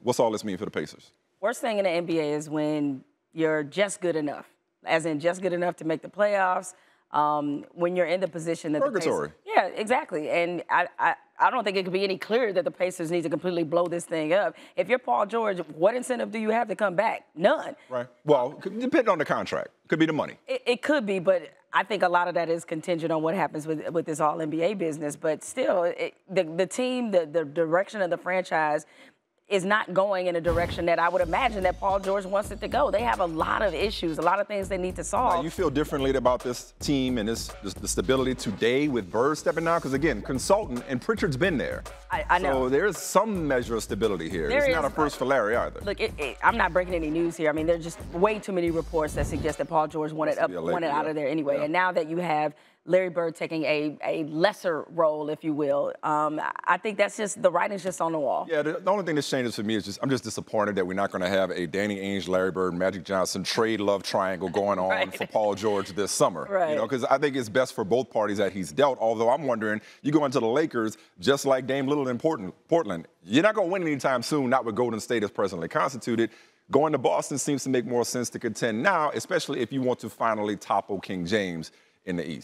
What's all this mean for the Pacers? Worst thing in the NBA is when you're just good enough, as in just good enough to make the playoffs. When you're in the position that Purgatory. The Pacers, yeah, exactly. And I don't think it could be any clearer that the Pacers need to completely blow this thing up. If you're Paul George, what incentive do you have to come back? None. Right. Well, depending on the contract. Could be the money. It could be, but I think a lot of that is contingent on what happens with this all-NBA business. But still, the team, the direction of the franchise is not going in a direction that I would imagine that Paul George wants it to go. They have a lot of issues, a lot of things they need to solve. Now, you feel differently about this team and the stability today with Bird stepping down? Because, again, consultant, and Pritchard's been there. I know. So there's some measure of stability here. It's not a first for Larry either. Look, I'm not breaking any news here. I mean, there's just way too many reports that suggest that Paul George wanted out of there anyway. Yeah. And now that you have Larry Bird taking a lesser role, if you will, I think that's just, the writing's just on the wall. Yeah, the only thing that changes for me is I'm just disappointed that we're not going to have a Danny Ainge, Larry Bird, Magic Johnson trade love triangle going on right. for Paul George this summer. Right. You know, because I think it's best for both parties that he's dealt. Although I'm wondering, you go into the Lakers just like Dame Lillard in Portland. You're not going to win anytime soon, not with Golden State as presently constituted. Going to Boston seems to make more sense to contend now, especially if you want to finally topple King James in the East.